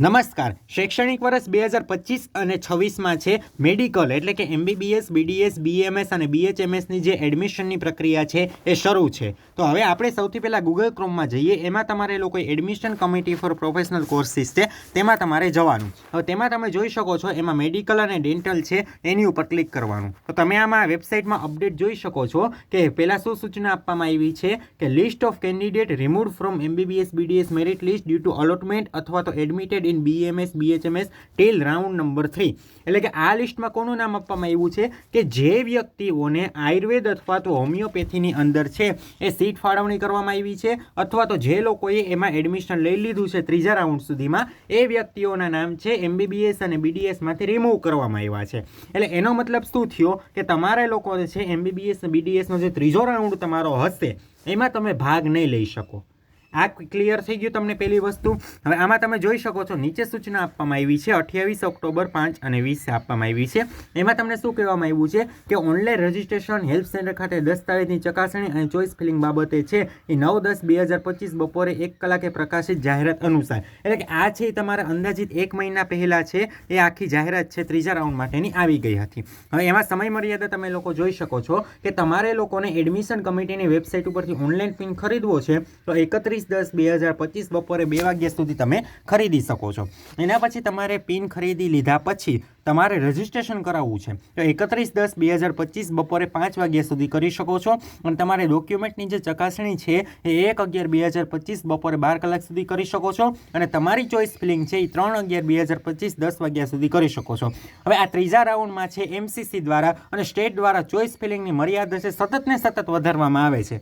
નમસ્કાર. શૈક્ષણિક વર્ષ 2025 અને 26માં છે મેડિકલ એટલે કે MBBS, BDS, BMS અને BHMSની જે એડમિશનની પ્રક્રિયા છે એ શરૂ છે. તો હવે આપણે સૌથી પહેલાં ગૂગલ ક્રોમમાં જઈએ. એમાં તમારે લોકો admission committee four professional courses છે તેમાં તમારે જવાનું. હવે તેમાં તમે જોઈ શકો છો એમાં મેડિકલ અને ડેન્ટલ છે એની ઉપર ક્લિક કરવાનું. તો તમે આમાં વેબસાઇટમાં અપડેટ જોઈ શકો છો કે પહેલાં શું સૂચના આપવામાં આવી છે કે list of candidate remove from MBBS, BDS merit list due to allotment અથવા તો admitted in BMS, BHMS till round number 3. એટલે કે આ લિસ્ટમાં કોનું નામ આપવામાં આવ્યું છે કે જે વ્યક્તિઓને આયુર્વેદ અથવા તો હોમિયોપેથીની અંદર છે એ સીટ ફાળવણી કરવામાં આવી છે અથવા તો જે લોકોએ એમાં એડમિશન લઈ લીધું છે ત્રીજા રાઉન્ડ સુધીમાં એ વ્યક્તિઓના નામ છે MBBS અને BDS માંથી રિમૂવ કરવામાં આવ્યા છે. એટલે એનો મતલબ શું થયો કે તમારે લોકો છે MBBS અને BDSનો જે ત્રીજો રાઉન્ડ તમારો હશે એમાં તમે ભાગ નહીં લઈ શકો. આ ક્લિયર થઈ ગયું તમને પહેલી વસ્તુ. હવે આમાં તમે જોઈ શકો છો નીચે સૂચના આપવામાં આવી છે 28 ઓક્ટોબર 5 અને 20 આપવામાં આવી છે. એમાં તમને શું કહેવામાં આવ્યું છે કે ઓનલાઈન રજિસ્ટ્રેશન હેલ્પ સેન્ટર ખાતે દસ્તાવેજની ચકાસણી અને ચોઇસ ફિલિંગ બાબતે છે એ 9/10/2025 બપોરે 1 કલાકે પ્રકાશિત જાહેરાત અનુસાર. એટલે કે આ છે તમારા અંદાજિત 1 મહિના પહેલાં છે એ આખી જાહેરાત છે ત્રીજા રાઉન્ડ માટેની આવી ગઈ હતી. હવે એમાં સમય મર્યાદા તમે લોકો જોઈ શકો છો કે તમારે લોકોને એડમિશન કમિટીની વેબસાઇટ ઉપરથી ઓનલાઈન પિન ખરીદવો છે તો 31/10/2025 બપોરે 2 વાગ્યા સુધી તમે ખરીદી શકો છો. એના પછી તમારે પિન ખરીદી લીધા પછી તમારે રજિસ્ટ્રેશન કરાવવું છે તો 31/10/2025 બપોરે 5 વાગ્યા સુધી કરી શકો છો. અને તમારે ડોક્યુમેન્ટની જે ચકાસણી છે એ 1/11/2025 બપોરે 12 કલાક સુધી કરી શકો છો. અને તમારી ચોઇસ ફિલિંગ છે એ 3/11/2025 10 વાગ્યા સુધી કરી શકો છો. હવે આ ત્રીજા રાઉન્ડમાં છે MCC દ્વારા અને સ્ટેટ દ્વારા ચોઇસ ફિલિંગની મર્યાદા છે સતત ને સતત વધારવામાં આવે છે.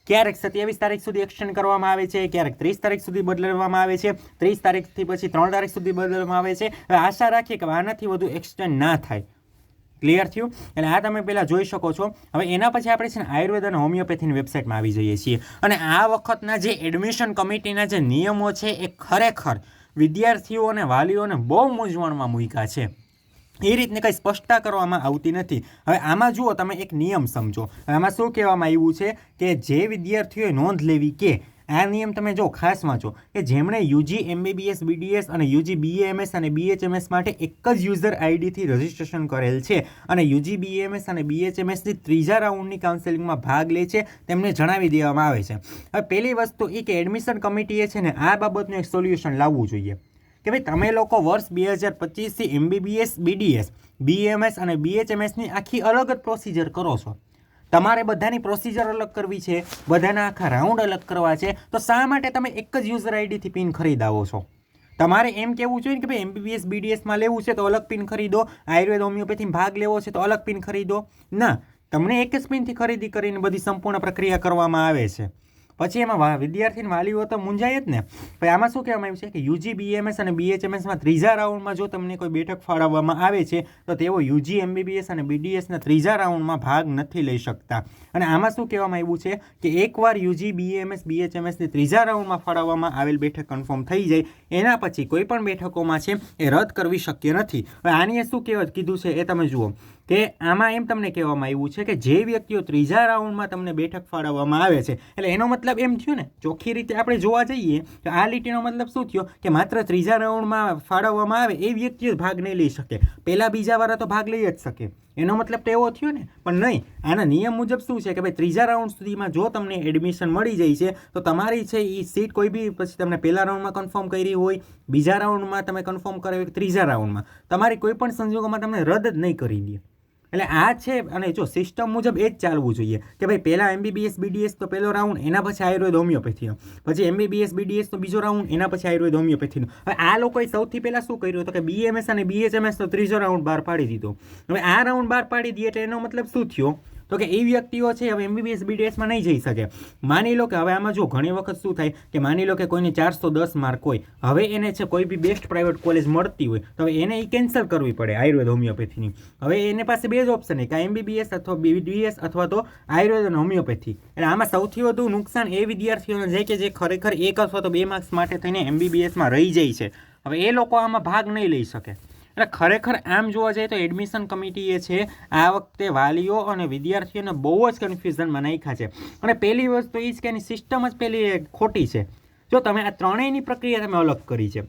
ક્યારેક 27 તારીખ સુધી એક્સટેન્ડ કરવામાં આવે છે, ક્યારેક 30 તારીખ સુધી બદલવામાં આવે છે, 30 તારીખથી પછી 3 તારીખ સુધી બદલવામાં આવે છે. હવે આશા રાખીએ કે આનાથી વધુ એક્સટેન્ડ ના થાય. ક્લિયર થયું? એટલે આ તમે પહેલાં જોઈ શકો છો. હવે એના પછી આપણે છે ને આયુર્વેદ અને હોમિયોપેથીની વેબસાઇટમાં આવી જઈએ છીએ. અને આ વખતના જે એડમિશન કમિટીના જે નિયમો છે એ ખરેખર વિદ્યાર્થીઓ અને વાલીઓને બહુ મૂંઝવણમાં મૂક્યા છે. એ રીતને કંઈ સ્પષ્ટતા કરવામાં આવતી નથી. હવે આમાં જુઓ તમે એક નિયમ સમજો. આમાં શું કહેવામાં આવ્યું છે કે જે વિદ્યાર્થીઓએ નોંધ લેવી કે આ નિયમ તમે જો ખાસ વાંચો કે જેમણે UG MBBS BDS અને UG BAMS અને BHMS માટે એક જ યુઝર આઈડીથી રજિસ્ટ્રેશન કરેલ છે અને UG BAMS અને BHMSની ત્રીજા રાઉન્ડની કાઉન્સેલિંગમાં ભાગ લે છે તેમને જણાવી દેવામાં આવે છે. હવે પહેલી વસ્તુ એ કે એડમિશન કમિટીએ છે ને આ બાબતનું એક સોલ્યુશન લાવવું જોઈએ કે ભાઈ તમે લોકો વર્ષ 2025થી MBBS, BDS, BMS અને BHMSની આખી અલગ જ પ્રોસિજર કરો છો. તમારે બધાની પ્રોસિજર અલગ કરવી છે, બધાના આખા રાઉન્ડ અલગ કરવા છે, તો શા માટે તમે એક જ યુઝર આઈડીથી પિન ખરીદાવો છો? તમારે એમ કહેવું જોઈએ કે ભાઈ MBBS, BDSમાં લેવું છે તો અલગ પિન ખરીદો, આયુર્વેદ હોમિયોપેથીમાં ભાગ લેવો છે તો અલગ પિન ખરીદો. ના, તમને એક જ પિનથી ખરીદી કરીને બધી સંપૂર્ણ પ્રક્રિયા કરવામાં આવે છે. પછી એમાં વિદ્યાર્થી વાલીઓ તો મૂંઝાય જ ને. પછી આમાં શું કહેવામાં આવ્યું છે કે UG BMS અને BHMSમાં ત્રીજા રાઉન્ડમાં જો તમને કોઈ બેઠક ફાળવવામાં આવે છે તો તેઓ UG MBBS અને BDSના ત્રીજા રાઉન્ડમાં ભાગ નથી લઈ શકતા. અને આમાં શું કહેવામાં આવ્યું છે કે એકવાર UG BMS BHMSની ત્રીજા રાઉન્ડમાં ફાળવવામાં આવેલ બેઠક કન્ફર્મ થઈ જાય એના પછી કોઈ પણ બેઠકોમાં છે એ રદ કરવી શક્ય નથી. હવે આની શું કીધું છે એ તમે જુઓ કે આમાં એમ તમને કહેવામાં આવ્યું છે કે જે વ્યક્તિઓ ત્રીજા રાઉન્ડમાં તમને બેઠક ફાળવવામાં આવે છે એટલે એનો મતલબ એમ થયો ને ચોખ્ખી રીતે આપણે જોવા જઈએ તો આ લીટીનો મતલબ શું થયો કે માત્ર ત્રીજા રાઉન્ડમાં ફાળવવામાં આવે એ વ્યક્તિઓ ભાગ નહીં લઈ શકે. પહેલા બીજા વાળા તો ભાગ લઈ જ શકે. એનો મતલબ તો એવો થયો ને. પણ નહીં, આના નિયમ મુજબ શું છે કે ભાઈ ત્રીજા રાઉન્ડ સુધીમાં જો તમને એડમિશન મળી જાય છે તો તમારી છે એ સીટ કોઈ બી પછી તમને પહેલા રાઉન્ડમાં કન્ફર્મ કરી હોય, બીજા રાઉન્ડમાં તમે કન્ફર્મ કર્યો હોય, ત્રીજા રાઉન્ડમાં તમારી કોઈ પણ સંજોગોમાં તમને રદ જ નહીં કરી દે. એટલે આ છે. અને જો સિસ્ટમ મુજબ એ જ ચાલવું જોઈએ કે ભાઈ પહેલાં MBBS BDS તો પહેલો રાઉન્ડ, એના પછી આયુર્વેદ હોમિયોપેથીનો, પછી MBBS BDS તો બીજો રાઉન્ડ, એના પછી આયુર્વેદ હોમિયોપેથીનો. હવે આ લોકોએ સૌથી પહેલાં શું કર્યું હતું કે BMS અને BHMS તો ત્રીજો રાઉન્ડ બહાર પાડી દીધો. હવે આ રાઉન્ડ બહાર પાડી દઈએ એટલે એનો મતલબ શું થયો તો કે એ વ્યક્તિઓ છે હવે MBBS BDSમાં નહીં જઈ શકે. માની લો કે હવે આમાં જો ઘણી વખત શું થાય કે માની લો કે કોઈને 410 માર્ક હોય, હવે એને છે કોઈ બી બેસ્ટ પ્રાઇવેટ કોલેજ મળતી હોય તો હવે એને એ કેન્સલ કરવી પડે આયુર્વેદ હોમિયોપેથીની. હવે એને પાસે બે જ ઓપ્શન છે કે MBBS અથવા BDS અથવા તો આયુર્વેદ અને હોમિયોપેથી. એટલે આમાં સૌથી વધુ નુકસાન એ વિદ્યાર્થીઓને છે કે જે ખરેખર 1 અથવા તો 2 માર્ક્સ માટે થઈને MBBSમાં રહી જાય છે. હવે એ લોકો આમાં ભાગ નહીં લઈ શકે. એટલે ખરેખર આમ જોવા જઈએ તો એડમિશન કમિટીએ છે આ વખતે વાલીઓ અને વિદ્યાર્થીઓને બહુ જ કન્ફ્યુઝનમાં નાખ્યા છે. અને પહેલી વસ્તુ એ જ કે એની સિસ્ટમ જ પહેલી ખોટી છે. જો તમે આ ત્રણેયની પ્રક્રિયા તમે અલગ કરી છે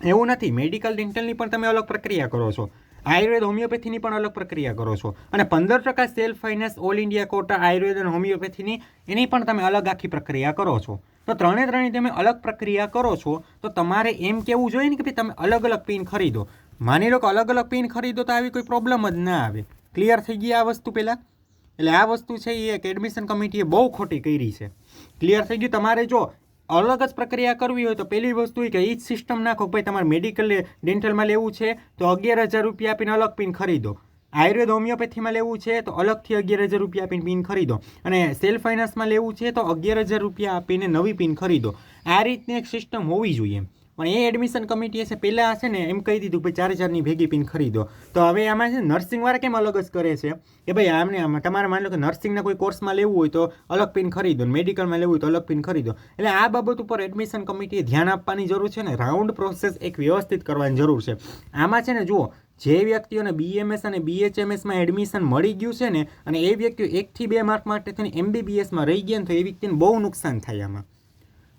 એવું નથી, મેડિકલ ડેન્ટલની પણ તમે અલગ પ્રક્રિયા કરો છો, આયુર્વેદ હોમિયોપેથીની પણ અલગ પ્રક્રિયા કરો છો, અને 15% self finance all India quota Ayurveda અને હોમિયોપેથીની એની પણ તમે અલગ આખી પ્રક્રિયા કરો છો. તો ત્રણેય તમે અલગ પ્રક્રિયા કરો છો તો તમારે એમ કહેવું જોઈએ ને કે ભાઈ તમે અલગ અલગ પિન ખરીદો. માની લો કે અલગ અલગ પિન ખરીદો તો આવી કોઈ પ્રોબ્લેમ જ ના આવે. ક્લિયર થઈ ગઈ આ વસ્તુ પહેલાં? એટલે આ વસ્તુ છે એ એક એડમિશન કમિટીએ બહુ ખોટી કરી છે. ક્લિયર થઈ ગયું? તમારે જો અલગ જ પ્રક્રિયા કરવી હોય તો પહેલી વસ્તુ એ કે એ જ સિસ્ટમ નાખો. ભાઈ તમારે મેડિકલ ડેન્ટલમાં લેવું છે તો 11,000 રૂપિયા આપીને અલગ પિન ખરીદો. આયુર્વેદ હોમિયોપેથીમાં લેવું છે તો અલગથી 11,000 રૂપિયા આપીને પિન ખરીદો. અને સેલ્ફ ફાઇનાન્સમાં લેવું છે તો 11,000 રૂપિયા આપીને નવી પિન ખરીદો. આ રીતની એક સિસ્ટમ હોવી જોઈએ. પણ એ એડમિશન કમિટીએ છે પહેલાં હશે ને એમ કહી દીધું ભાઈ 4,000ની ભેગી પિન ખરીદો. તો હવે આમાં છે નર્સિંગવાળા કેમ અલગ જ કરે છે કે ભાઈ આમને તમારે માની લો કે નર્સિંગના કોઈ કોર્સમાં લેવું હોય તો અલગ પિન ખરીદો, મેડિકલમાં લેવું હોય તો અલગ પિન ખરીદો. એટલે આ બાબત ઉપર એડમિશન કમિટીએ ધ્યાન આપવાની જરૂર છે ને રાઉન્ડ પ્રોસેસ એક વ્યવસ્થિત કરવાની જરૂર છે. આમાં છે ને જુઓ, જે વ્યક્તિઓને BMS અને BHMSમાં એડમિશન મળી ગયું છે ને અને એ વ્યક્તિઓ 1 થી 2 માર્ક માટે થઈને MBBSમાં રહી ગયા ને તો એ વ્યક્તિને બહુ નુકસાન થાય આમાં.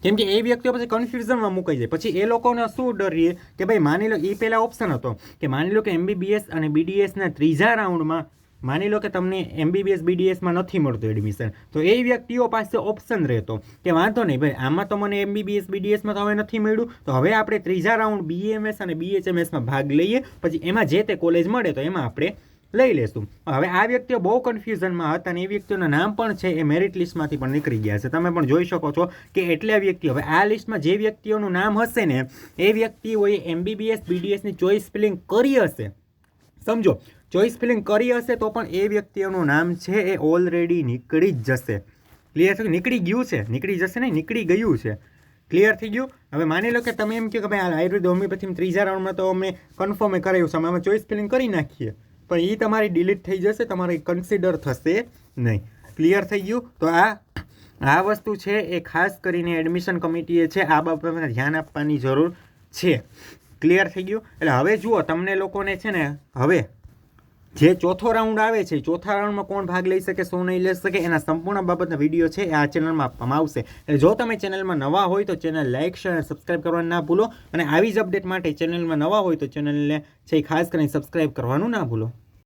કેમ કે એ વ્યક્તિઓ પછી કન્ફ્યુઝનમાં મુકાઈ જાય. પછી એ લોકોને શું ડર રહે કે ભાઈ માની લો એ પહેલાં ઓપ્શન હતો કે માની લો કે MBBS અને BDSના ત્રીજા રાઉન્ડમાં માની લો કે તમને MBBS BDSમાં નથી મળતું એડમિશન, તો એ વ્યક્તિઓ પાસે ઓપ્શન રહેતો કે વાંધો નહીં ભાઈ આમાં તો મને MBBS BDSમાં તો હવે નથી મળ્યું, તો હવે આપણે ત્રીજા રાઉન્ડ BMS અને BHMSમાં ભાગ લઈએ, પછી એમાં જે તે કોલેજ મળે તો એમાં આપણે લઈ લેશું. હવે આ વ્યક્તિઓ બહુ કન્ફ્યુઝનમાં હતા અને એ વ્યક્તિઓના નામ પણ છે એ મેરિટ લિસ્ટમાંથી પણ નીકળી ગયા છે. તમે પણ જોઈ શકો છો કે એટલા વ્યક્તિઓ હવે આ લિસ્ટમાં જે વ્યક્તિઓનું નામ હશે ને એ વ્યક્તિઓએ MBBS BDSની ચોઇસ ફિલિંગ કરી હશે. સમજો, ચોઇસ ફિલિંગ કરી હશે તો પણ એ વ્યક્તિઓનું નામ છે એ ઓલરેડી નીકળી જ જશે. ક્લિયર છે? નીકળી ગયું છે, નીકળી જશે નહીં, નીકળી ગયું છે. ક્લિયર થઈ ગયું? હવે માની લો કે તમે એમ કહો કે ભાઈ આયુર્વેદ હોમિયોપેથી ત્રીજા રાઉન્ડમાં તો અમે કન્ફર્મ કરાવ્યું છે, અમે ચોઇસ ફિલિંગ કરી નાખીએ, પણ એ તમારી ડિલીટ થઈ જશે, તમારી કન્સિડર થશે નહીં. ક્લિયર થઈ ગયું? તો આ વસ્તુ છે એ ખાસ કરીને એડમિશન કમિટીએ છે આ બાબતમાં ધ્યાન આપવાની જરૂર છે. ક્લિયર થઈ ગયું? એટલે હવે જુઓ તમને લોકોને છે ને હવે જે ચોથો રાઉન્ડ આવે છે, ચોથા રાઉન્ડમાં કોણ ભાગ લઈ શકે, શું નહીં લઈ શકે, એના સંપૂર્ણ બાબતના વિડીયો છે એ આ ચેનલમાં આપવામાં આવશે. એટલે જો તમે ચેનલમાં નવા હોય તો ચેનલ લાઇક, શેર અને સબસ્ક્રાઈબ કરવાનું ના ભૂલો. અને આવી જ અપડેટ માટે ચેનલમાં નવા હોય તો ચેનલને છે ખાસ કરીને સબસ્ક્રાઈબ કરવાનું ના ભૂલો.